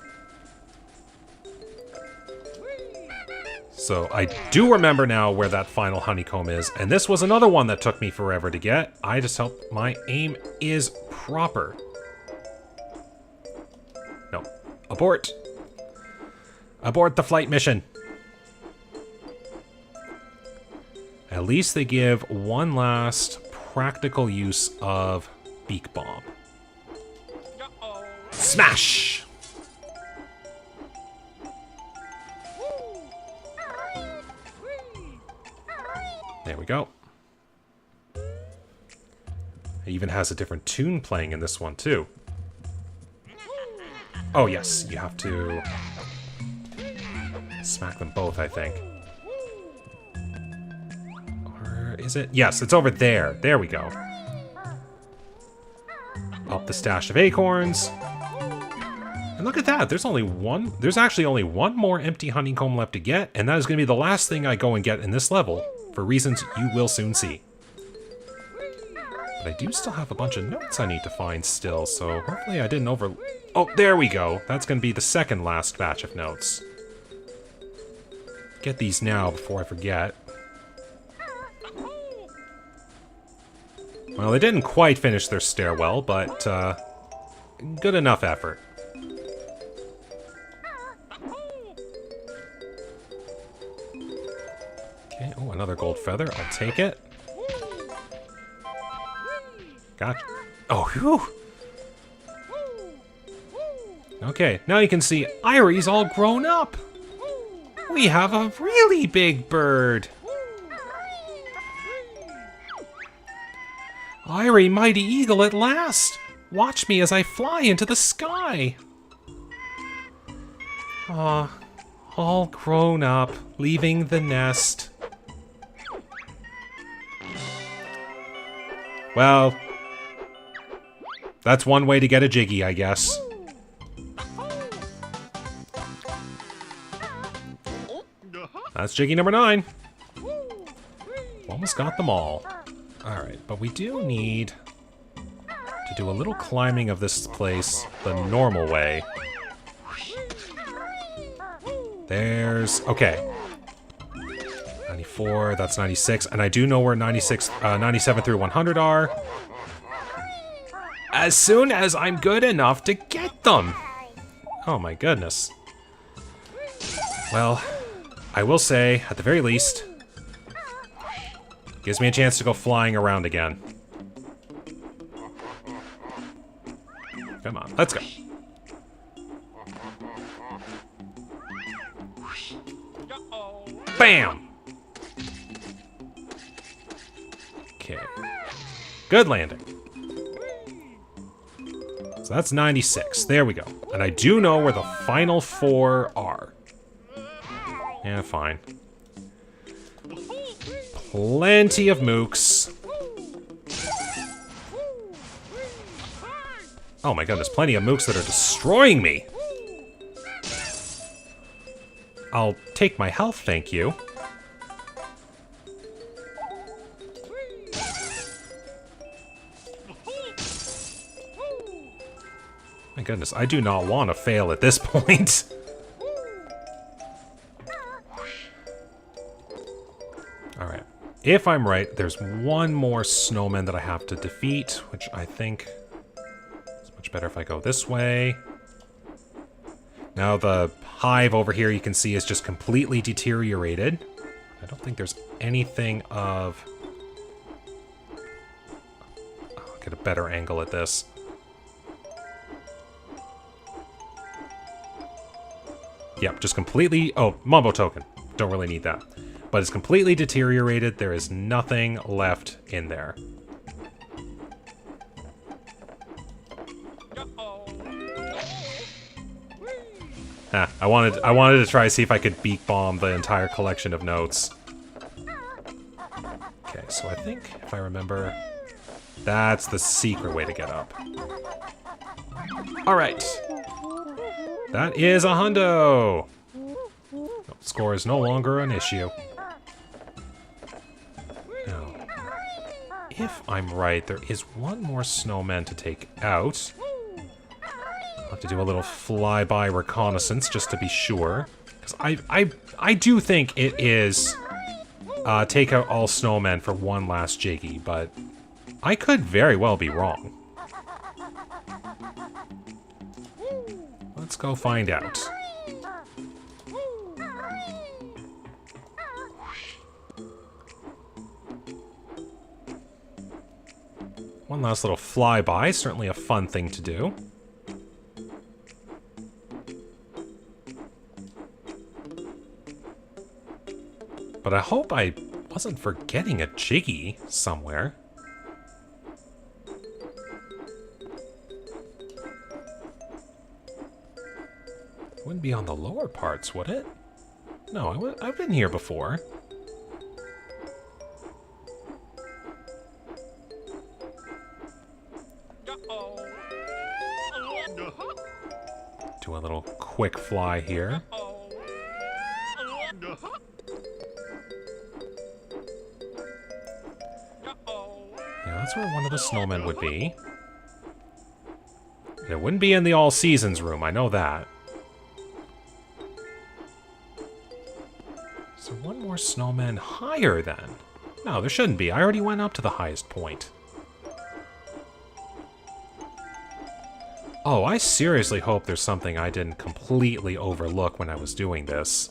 So I do remember now where that final honeycomb is, and this was another one that took me forever to get. I just hope my aim is proper. No. Abort. Abort the flight mission. At least they give one last practical use of Beak Bomb. Smash! There we go. It even has a different tune playing in this one, too. Oh, yes, you have to smack them both, I think. Or is it? Yes, it's over there. There we go. Up the stash of acorns. And look at that, there's actually only one more empty honeycomb left to get, and that is going to be the last thing I go and get in this level, for reasons you will soon see. But I do still have a bunch of notes I need to find still, so hopefully I didn't Oh, there we go. That's going to be the second last batch of notes. Get these now before I forget. Well, they didn't quite finish their stairwell, but good enough effort. Okay, oh, another gold feather. I'll take it. Gotcha. Oh, whew. Okay, now you can see Irie's all grown up. We have a really big bird. Irie, mighty eagle at last. Watch me as I fly into the sky. Aw, all grown up, leaving the nest. Well, that's one way to get a Jiggy, I guess. That's Jiggy number 9. Almost got them all. Alright, but we do need to do a little climbing of this place the normal way. Okay. 94, that's 96, and I do know where 97 through 100 are. As soon as I'm good enough to get them! Oh my goodness. Well, I will say, at the very least, gives me a chance to go flying around again. Come on, let's go. Bam! Okay. Good landing. So that's 96. There we go. And I do know where the final 4 are. Yeah, fine. Plenty of mooks. Oh my goodness, plenty of mooks that are destroying me. I'll take my health, thank you. My goodness, I do not want to fail at this point. Alright. If I'm right, there's one more snowman that I have to defeat, which I think much better if I go this way. Now the hive over here you can see is just completely deteriorated. I don't think there's anything of... I'll get a better angle at this. Yep, just completely... Oh, Mumbo token. Don't really need that. But it's completely deteriorated. There is nothing left in there. I wanted to try to see if I could beak bomb the entire collection of notes. Okay, so I think, if I remember, that's the secret way to get up. Alright. That is a hundo! Score is no longer an issue. Now, if I'm right, there is one more snowman to take out. I'll have to do a little flyby reconnaissance just to be sure. Because I do think it is take out all snowmen for one last Jiggy, but I could very well be wrong. Let's go find out. One last little flyby, certainly a fun thing to do. But I hope I wasn't forgetting a Jiggy somewhere. Wouldn't be on the lower parts, would it? No, I've been here before. Do a little quick fly here. Yeah, that's where one of the snowmen would be. And it wouldn't be in the all seasons room, I know that. So one more snowman higher then. No, there shouldn't be. I already went up to the highest point. Oh, I seriously hope there's something I didn't completely overlook when I was doing this.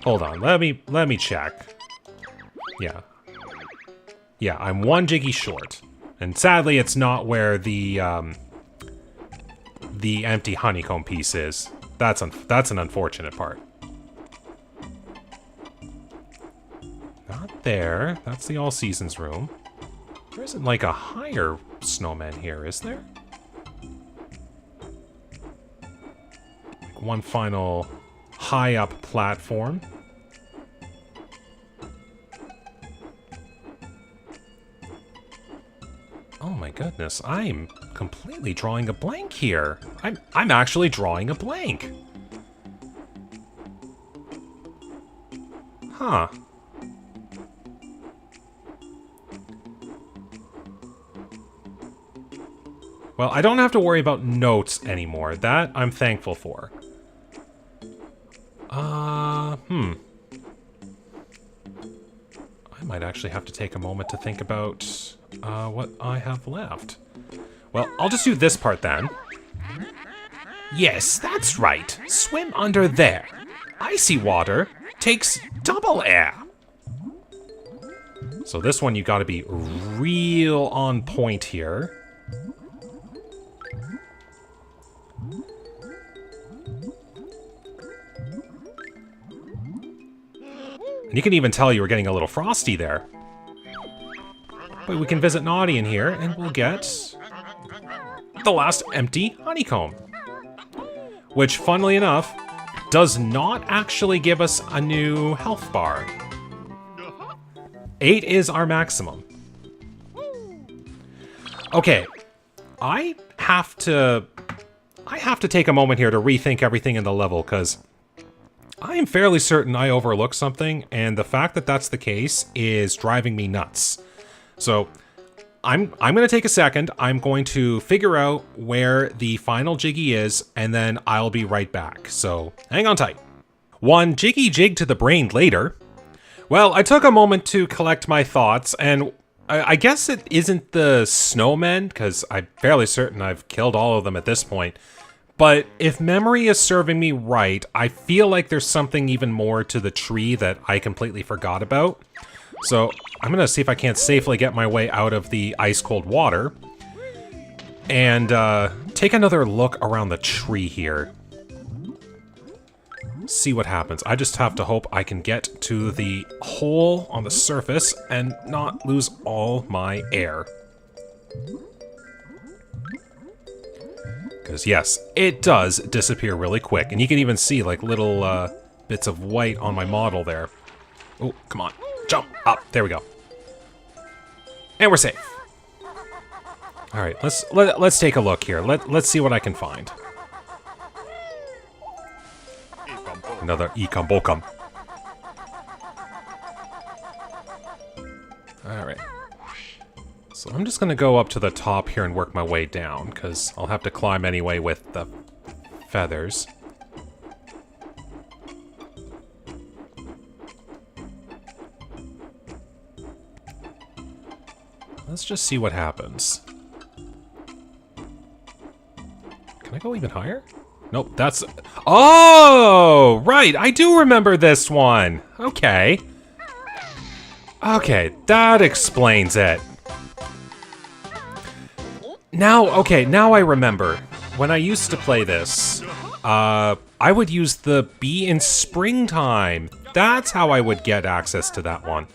Hold on, let me check. Yeah. Yeah, I'm one Jiggy short. And sadly, it's not where the empty honeycomb piece is. That's an unfortunate part. Not there. That's the all seasons room. There isn't like a higher snowman here, is there? Like one final high up platform. Oh my goodness, I'm completely drawing a blank here. I'm actually drawing a blank. Huh. Well, I don't have to worry about notes anymore. That I'm thankful for. I might actually have to take a moment to think about what I have left. Well, I'll just do this part then. Yes, that's right. Swim under there. Icy water takes double air. So this one you gotta be real on point here. And you can even tell you were getting a little frosty there. But we can visit Naughty in here, and we'll get the last empty honeycomb. Which, funnily enough, does not actually give us a new health bar. 8 is our maximum. Okay, I have to take a moment here to rethink everything in the level, because I am fairly certain I overlooked something, and the fact that that's the case is driving me nuts. So, I'm going to take a second, I'm going to figure out where the final Jiggy is, and then I'll be right back. So, hang on tight. One Jiggy jig to the brain later, Well, I took a moment to collect my thoughts, and I guess it isn't the snowmen, because I'm fairly certain I've killed all of them at this point. But if memory is serving me right, I feel like there's something even more to the tree that I completely forgot about. So I'm going to see if I can't safely get my way out of the ice-cold water. And take another look around the tree here. See what happens. I just have to hope I can get to the hole on the surface and not lose all my air. Because yes, it does disappear really quick. And you can even see like little bits of white on my model there. Oh, come on. Jump up. There we go. And we're safe. All right, let's take a look here. Let's see what I can find. Another Ikambokum. Alright. So I'm just gonna go up to the top here and work my way down, because I'll have to climb anyway with the feathers. Let's just see what happens. Can I go even higher? Nope, that's... Oh! Right, I do remember this one! Okay. Okay, that explains it. Now, okay, now I remember. When I used to play this, I would use the bee in springtime. That's how I would get access to that one.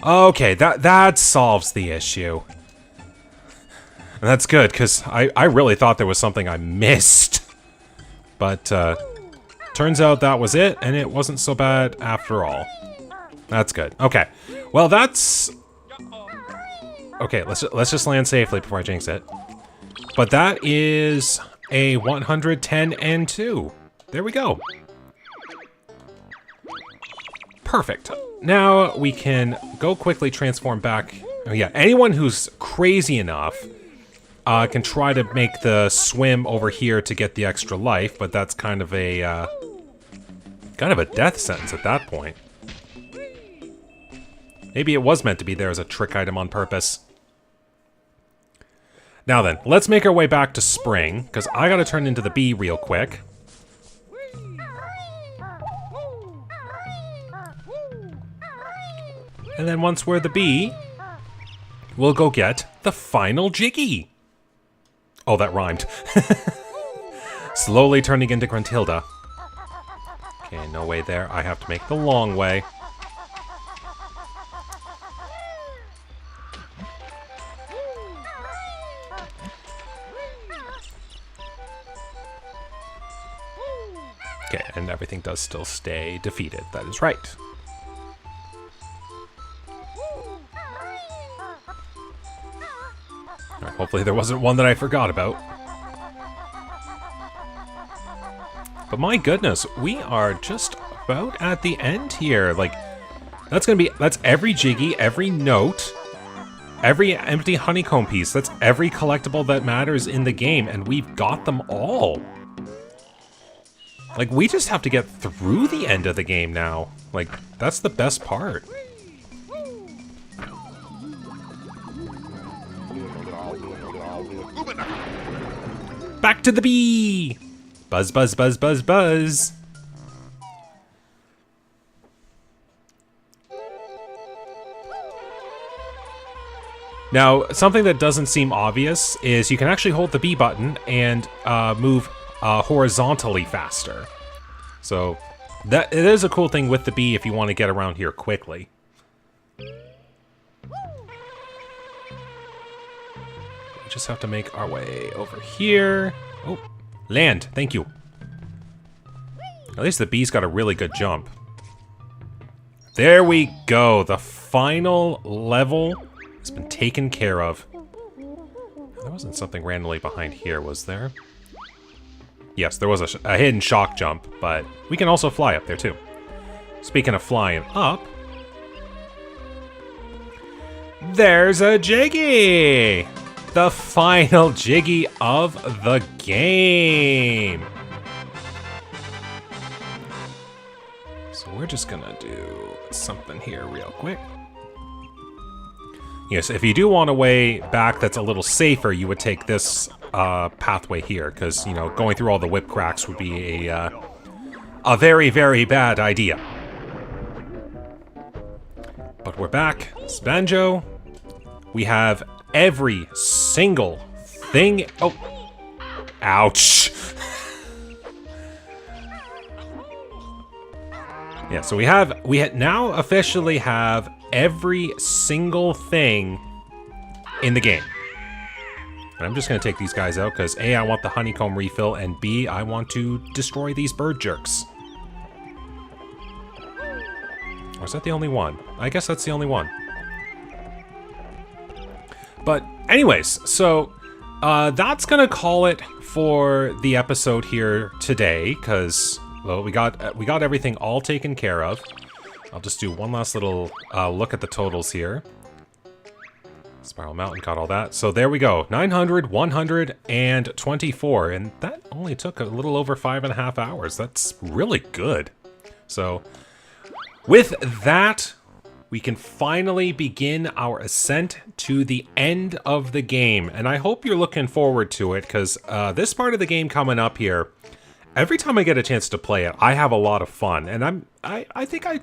Okay, that solves the issue. And that's good, because I really thought there was something I missed. But, turns out that was it, and it wasn't so bad after all. That's good. Okay. Well, that's... Okay, let's just land safely before I jinx it. But that is a 110 and 2. There we go. Perfect. Now we can go quickly transform back. Oh yeah, anyone who's crazy enough can try to make the swim over here to get the extra life, but that's kind of a death sentence at that point. Maybe it was meant to be there as a trick item on purpose. Now then, let's make our way back to spring, because I gotta turn into the bee real quick. And then once we're the bee, we'll go get the final Jiggy. Oh, that rhymed. Slowly turning into Gruntilda. Okay, no way there. I have to make the long way. Okay, and everything does still stay defeated. That is right. Right, hopefully there wasn't one that I forgot about. But my goodness, we are just about at the end here. Like, that's every Jiggy, every note, every empty honeycomb piece. That's every collectible that matters in the game, and we've got them all. Like, we just have to get through the end of the game now. Like, that's the best part. Back to the bee! Buzz, buzz, buzz, buzz, buzz. Now, something that doesn't seem obvious is you can actually hold the B button and move horizontally faster. So, it is a cool thing with the B if you want to get around here quickly. We just have to make our way over here. Oh, land. Thank you. At least the bee's got a really good jump. There we go. The final level has been taken care of. There wasn't something randomly behind here, was there? Yes, there was a hidden shock jump, but we can also fly up there too. Speaking of flying up, there's a Jiggy! The final Jiggy of the game! So we're just gonna do something here real quick. Yes, if you do want a way back that's a little safer, you would take this pathway here, because, you know, going through all the whip cracks would be a very, very bad idea. But we're back. It's Banjo. We have every single thing. Oh, ouch. Yeah, so we now officially have every single thing in the game. And I'm just going to take these guys out because A, I want the honeycomb refill, and B, I want to destroy these bird jerks. Or is that the only one? I guess that's the only one. But anyways, so that's going to call it for the episode here today, because, well, we got everything all taken care of. I'll just do one last little look at the totals here. Spiral Mountain got all that. So there we go. 900, 124. And that only took a little over 5.5 hours. That's really good. So with that, we can finally begin our ascent to the end of the game. And I hope you're looking forward to it, because this part of the game coming up here, every time I get a chance to play it, I have a lot of fun. And I think I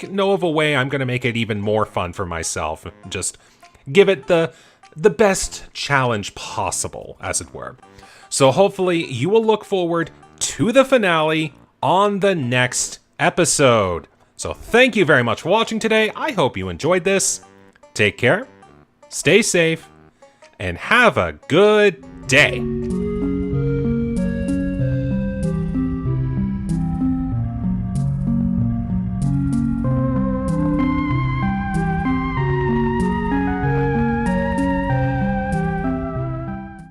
know of a way I'm going to make it even more fun for myself. Just give it the best challenge possible, as it were. So hopefully you will look forward to the finale on the next episode. So thank you very much for watching today. I hope you enjoyed this. Take care, stay safe, and have a good day.